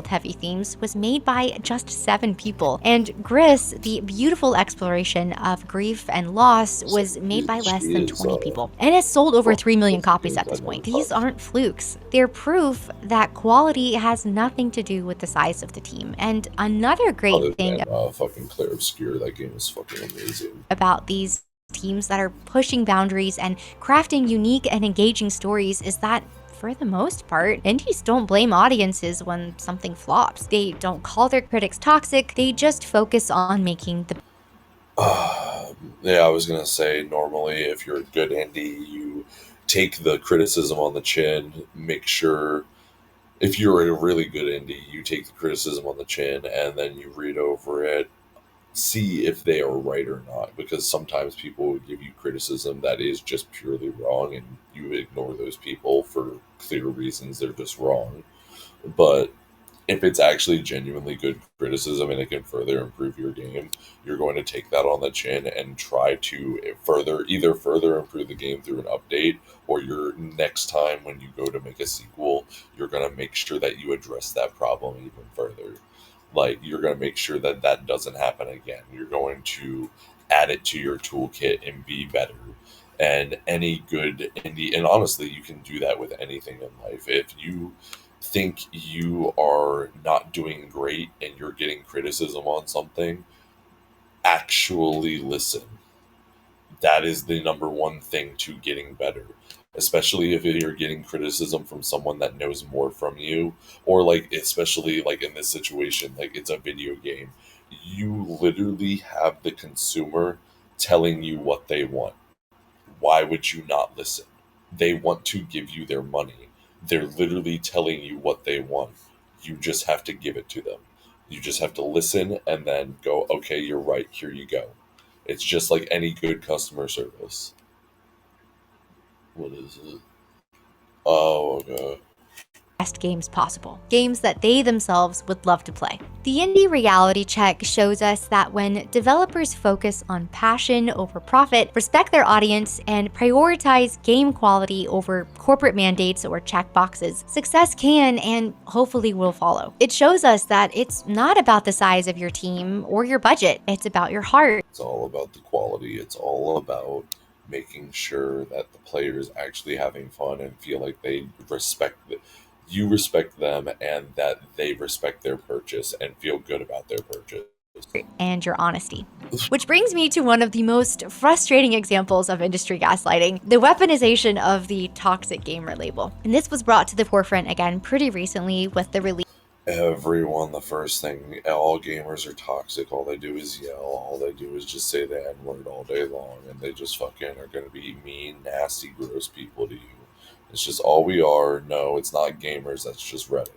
heavy themes, was made by just 7 people. And Gris, the beautiful exploration of grief and loss, was made by less than 20 people. And has sold over 3 million copies at this point. These aren't flukes. They're proof that quality has nothing to do with the size of the team. And another great thing fucking Clair Obscur, that game is fucking amazing. About these teams that are pushing boundaries and crafting unique and engaging stories is that, for the most part, indies don't blame audiences when something flops. They don't call their critics toxic, they just focus on making the yeah, I was gonna say, normally if you're a good indie, you take the criticism on the chin. Make sure, if you're a really good indie, you take the criticism on the chin and then you read over it, see if they are right or not, because sometimes people will give you criticism that is just purely wrong and you ignore those people for clear reasons. They're just wrong. But if it's actually genuinely good criticism and it can further improve your game, you're going to take that on the chin and try to either further improve the game through an update, or your next time when you go to make a sequel, you're going to make sure that you address that problem even further. Like, you're going to make sure that that doesn't happen again. You're going to add it to your toolkit and be better. And any good indie, and honestly, you can do that with anything in life. If you think you are not doing great and you're getting criticism on something, actually listen. That is the number one thing to getting better. Especially if you're getting criticism from someone that knows more from you, or like, especially like in this situation, like it's a video game. You literally have the consumer telling you what they want. Why would you not listen? They want to give you their money. They're literally telling you what they want. You just have to give it to them. You just have to listen and then go, okay, you're right, here you go. It's just like any good customer service. What is it? Oh, okay. best games possible, games that they themselves would love to play. The Indie Reality Check shows us that when developers focus on passion over profit, respect their audience, and prioritize game quality over corporate mandates or checkboxes, success can and hopefully will follow. It shows us that it's not about the size of your team or your budget, it's about your heart. It's all about the quality. It's all about making sure that the players actually having fun and feel like they respect you respect them and that they respect their purchase and feel good about their purchase. And your honesty. Which brings me to one of the most frustrating examples of industry gaslighting, the weaponization of the toxic gamer label. And this was brought to the forefront again pretty recently with the release Everyone, the first thing, all gamers are toxic. All they do is yell. All they do is just say the N word all day long, and they just fucking are going to be mean, nasty, gross people to you. It's just all we are. No, it's not gamers. That's just Reddit.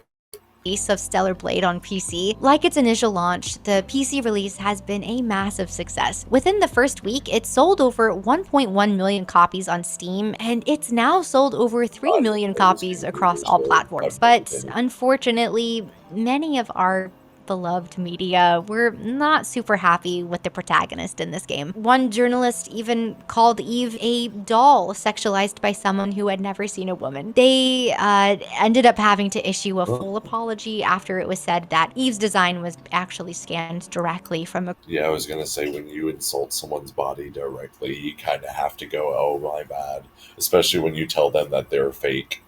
of Stellar Blade on PC. Like its initial launch, the PC release has been a massive success. Within the first week, it sold over 1.1 million copies on Steam, and it's now sold over 3 million copies across all platforms. But unfortunately, many of our beloved media were not super happy with the protagonist in this game. One journalist even called Eve a doll sexualized by someone who had never seen a woman. They ended up having to issue a full apology after it was said that Eve's design was actually scanned directly from a Yeah, I was going to say, when you insult someone's body directly, you kind of have to go, oh, my bad. Especially when you tell them that they're fake.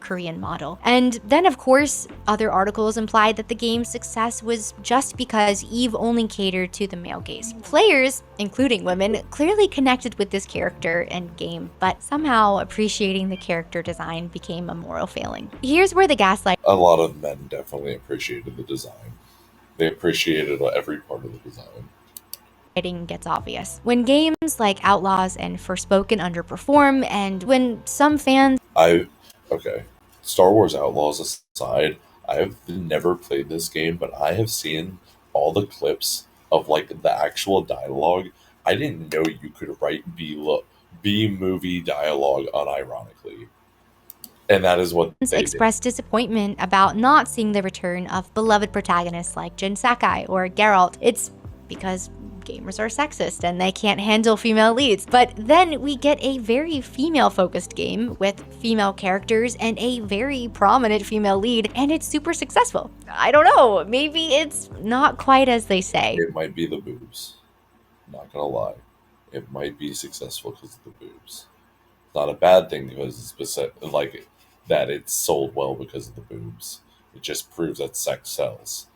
Korean model. And then, of course, other articles implied that the game's success was just because Eve only catered to the male gaze. Players, including women, clearly connected with this character and game, but somehow appreciating the character design became a moral failing. Here's where the gaslight A lot of men definitely appreciated the design. They appreciated every part of the design. gets obvious. When games like Outlaws and Forspoken underperform, and when some fans Okay, Star Wars Outlaws aside, I've never played this game, but I have seen all the clips of like the actual dialogue. I didn't know you could write B movie dialogue unironically, and that is what they did. expressed disappointment about not seeing the return of beloved protagonists like Jin Sakai or Geralt, it's because gamers are sexist and they can't handle female leads. But then we get a very female-focused game with female characters and a very prominent female lead, and it's super successful. I don't know, maybe it's not quite as they say. It might be the boobs. Not gonna lie, it might be successful because of the boobs. It's not a bad thing because it's like that. It's sold well because of the boobs. It just proves that sex sells.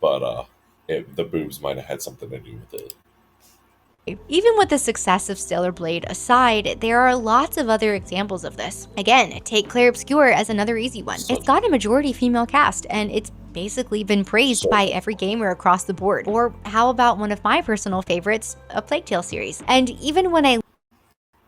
But the boobs might have had something to do with it. Even with the success of Stellar Blade aside, there are lots of other examples of this. Again, take Clair Obscur as another easy one. It's got a majority female cast, and it's basically been praised by every gamer across the board. Or how about one of my personal favorites, a Plague Tale series? And even when I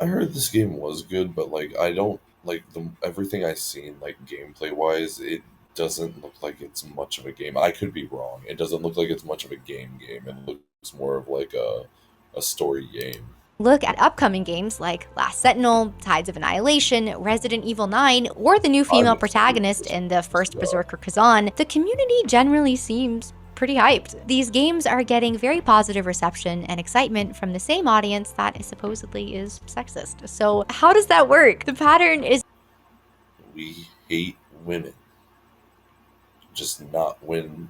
heard this game was good, but like I don't like everything I've seen like gameplay wise. It doesn't look like it's much of a game. I could be wrong. It doesn't look like it's much of a game. It looks more of like a story game. look at upcoming games like Last Sentinel, Tides of Annihilation, Resident Evil 9, or the new female protagonist in the first Berserker Kazan, the community generally seems pretty hyped. These games are getting very positive reception and excitement from the same audience that supposedly is sexist. So how does that work? The pattern is We hate women. Just not when,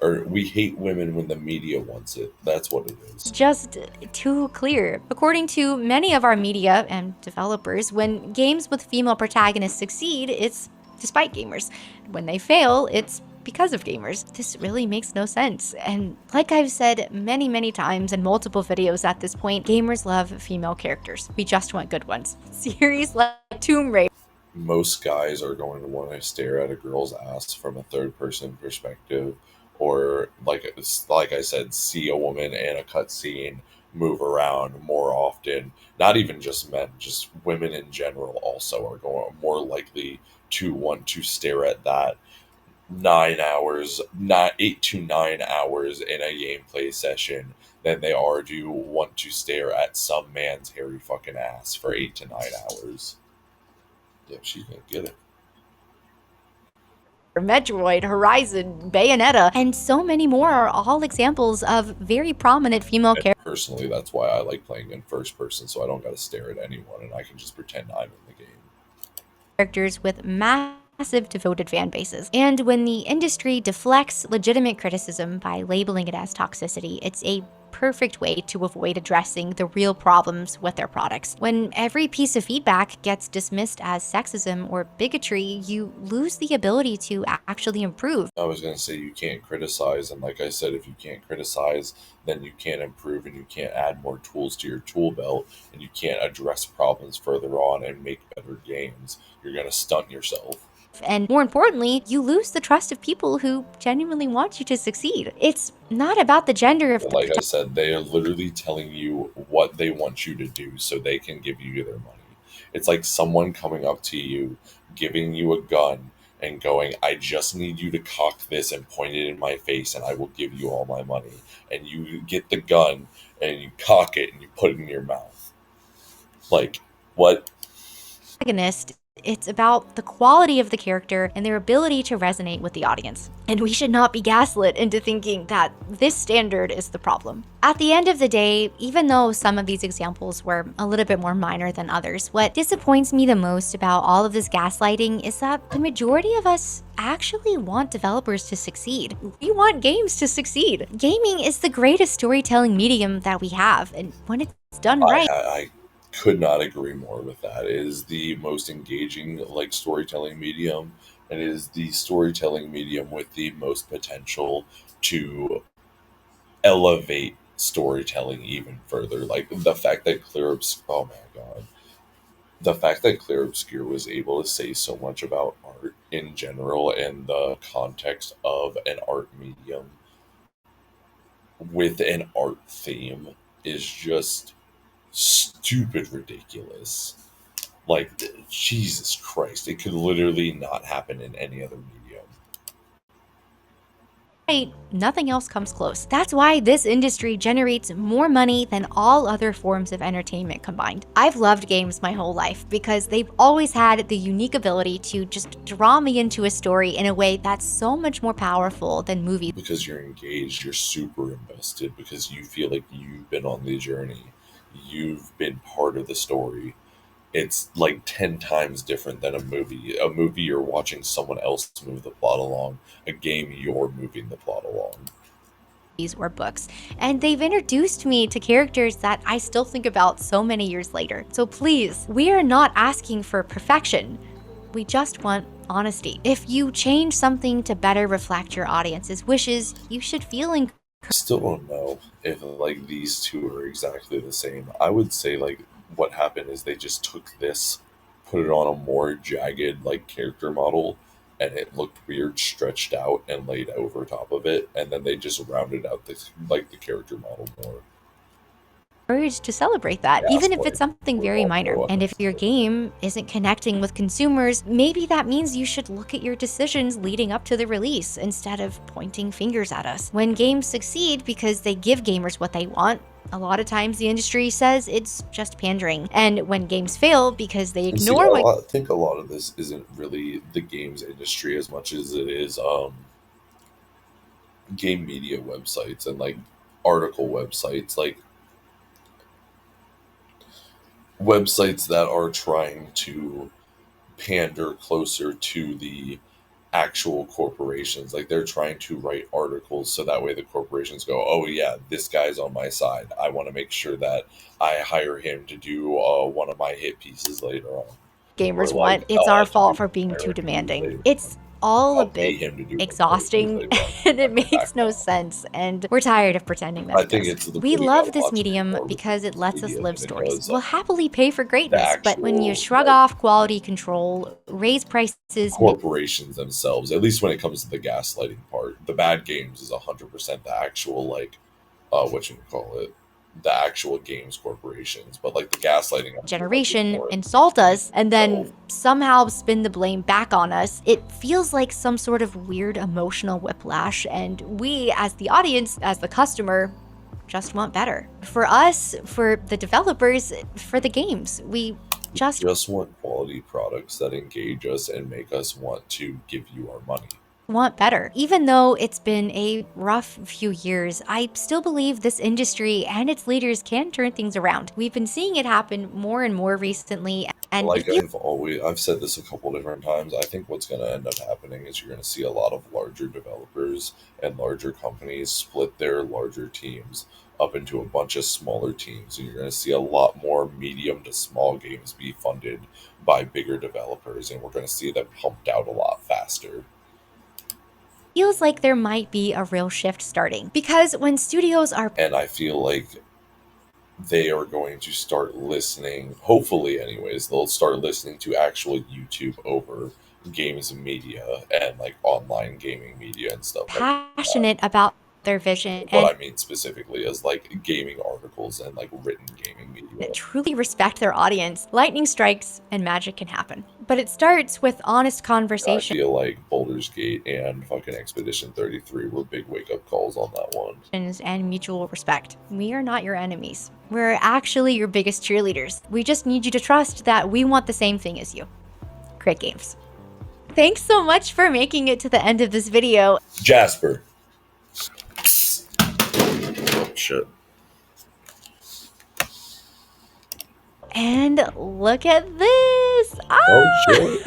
or we hate women when the media wants it. That's what it is. just too clear. According to many of our media and developers, when games with female protagonists succeed, it's despite gamers. When they fail, it's because of gamers. This really makes no sense. And like I've said many, many times in multiple videos at this point, gamers love female characters. We just want good ones. Series like Tomb Raider. Most guys are going to want to stare at a girl's ass from a third person perspective, or like I said, see a woman in a cutscene move around more often. Not even just men, just women in general also are going more likely to want to stare at that 9 hours, not 8 to 9 hours in a gameplay session than they are to want to stare at some man's hairy fucking ass for 8 to 9 hours. Yeah, she's gonna get it. Metroid, Horizon, Bayonetta, and so many more are all examples of very prominent female And personally, that's why I like playing in first person, so I don't gotta stare at anyone and I can just pretend I'm in the game. characters with massive devoted fan bases. And when the industry deflects legitimate criticism by labeling it as toxicity, it's a perfect way to avoid addressing the real problems with their products. When every piece of feedback gets dismissed as sexism or bigotry, you lose the ability to actually improve. I was going to say you can't criticize, and like I said, if you can't criticize, then you can't improve and you can't add more tools to your tool belt and you can't address problems further on and make better games. You're going to stunt yourself. And more importantly, you lose the trust of people who genuinely want you to succeed. It's not about the gender of the Like I said, they are literally telling you what they want you to do so they can give you their money. It's like someone coming up to you, giving you a gun, and going, I just need you to cock this and point it in my face, and I will give you all my money. And you get the gun, and you cock it, and you put it in your mouth. Like, what? protagonist, it's about the quality of the character and their ability to resonate with the audience. And we should not be gaslit into thinking that this standard is the problem. At the end of the day, even though some of these examples were a little bit more minor than others, what disappoints me the most about all of this gaslighting is that the majority of us actually want developers to succeed. We want games to succeed. Gaming is the greatest storytelling medium that we have, and when it's done right, I could not agree more with that. It is the most engaging like storytelling medium, and it is the storytelling medium with the most potential to elevate storytelling even further. Like the fact that oh my god, the fact that Clear Obscure was able to say so much about art in general and the context of an art medium with an art theme is just stupid ridiculous. Like, Jesus Christ, it could literally not happen in any other medium. nothing else comes close. That's why this industry generates more money than all other forms of entertainment combined. I've loved games my whole life because they've always had the unique ability to just draw me into a story in a way that's so much more powerful than movies. Because you're engaged, you're super invested, because you feel like you've been on the journey, you've been part of the story. It's like 10 times different than a movie. A movie, you're watching someone else move the plot along. A game, you're moving the plot along. Or books, and they've introduced me to characters that I still think about so many years later. So please, we are not asking for perfection. We just want honesty. If you change something to better reflect your audience's wishes, you should feel encouraged. I still don't know if like these two are exactly the same. I would say like what happened is they just took this, put it on a more jagged like character model, and it looked weird stretched out and laid over top of it, and then they just rounded out the character model more. To celebrate that, Yeah, even if sorry. it's something We very all minor. know And if it. your game isn't connecting with consumers, maybe that means you should look at your decisions leading up to the release instead of pointing fingers at us. When games succeed because they give gamers what they want, a lot of times the industry says it's just pandering. And when games fail because they And see, ignore what I think a lot of this isn't really the games industry as much as it is game media websites and like article websites, like websites that are trying to pander closer to the actual corporations. Like they're trying to write articles so that way the corporations go, oh yeah, this guy's on my side. I want to make sure that I hire him to do one of my hit pieces later on. gamers Or like, want. It's oh, I our have to do fault for being too therapy. demanding. They, It's all a I'll pay bit him to do my therapy. exhausting Like, well, and it I can back makes no down. sense, and we're tired of pretending that I it think does. it's the We putting out love a this lot medium more because it ridiculous lets us media live than it stories. does We'll happily pay for the greatness, but when you actual shrug like off quality control, raise prices, corporations themselves. At least when it comes to the gaslighting part, the bad games is 100% the actual like what you call it, the actual games corporations. But like the gaslighting, I feel like is generation more insult the media us and itself. then somehow spin the blame back on us, it feels like some sort of weird emotional whiplash. And we, as the audience, as the customer, just want better. For us, for the developers, for the games, we just Just want quality products that engage us and make us want to give you our money. want better. Even though it's been a rough few years, I still believe this industry and its leaders can turn things around. We've been seeing it happen more and more recently, and it Like feels I've said this a couple different times. I think what's going to end up happening is you're going to see a lot of larger developers and larger companies split their larger teams up into a bunch of smaller teams, and you're going to see a lot more medium to small games be funded by bigger developers, and we're going to see them pumped out a lot faster. feels like there might be a real shift starting. Because when studios are And I feel like they are going to start listening, hopefully anyways, they'll start listening to actual YouTube over games and media and like online gaming media and stuff like that. passionate about their vision What and I mean specifically is like gaming articles and like written gaming media. truly respect their audience, lightning strikes and magic can happen. But it starts with honest I conversation feel like Baldur's Gate and fucking Expedition 33 were big wake up calls on that one. and mutual respect. We are not your enemies. We're actually your biggest cheerleaders. We just need you to trust that we want the same thing as you. Great games. Thanks so much for making it to the end of this video. Jasper. Oh, shit. And look at this. Oh, shit.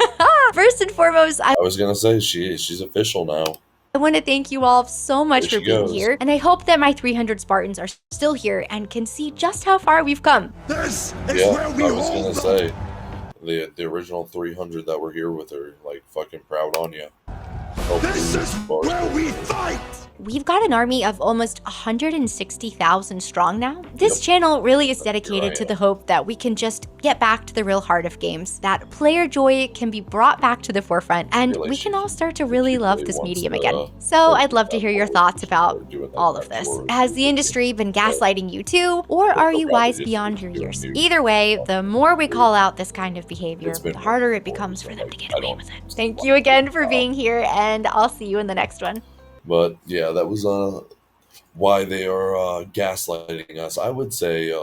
First and foremost, I I was gonna say she's official now. want to thank you all so much There for she being goes. here, and I hope that my 300 Spartans are still here and can see just how far we've come. This is Yeah, where we I was hold gonna them. say the original 300 that were here with her, like fucking proud on you. This is where we fight. We've got an army of almost 160,000 strong now. This channel really is dedicated to the hope that we can just get back to the real heart of games, that player joy can be brought back to the forefront, and we can all start to really love this medium again. So I'd love to hear your thoughts about all of this. Has the industry been gaslighting you too, or are you wise beyond your years? Either way, the more we call out this kind of behavior, the harder it becomes for them to get away with it. Thank you again for being here, and I'll see you in the next one. But yeah, that was why they are gaslighting us. I would say,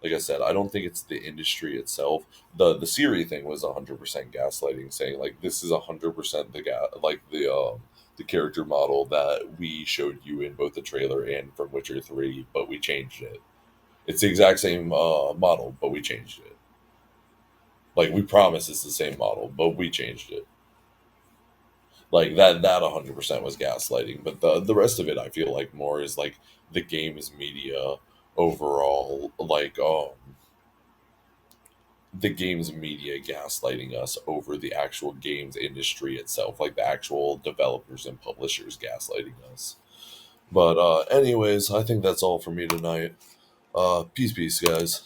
like I said, I don't think it's the industry itself. The Siri thing was 100% gaslighting, saying like this is 100% the character model that we showed you in both the trailer and from Witcher 3, but we changed it. It's the exact same model, but we changed it. Like we promise it's the same model, but we changed it. Like that 100% was gaslighting, but the rest of it I feel like more is like the games media overall, like the games media gaslighting us over the actual games industry itself, like the actual developers and publishers gaslighting us. But anyways, I think that's all for me tonight. Peace guys.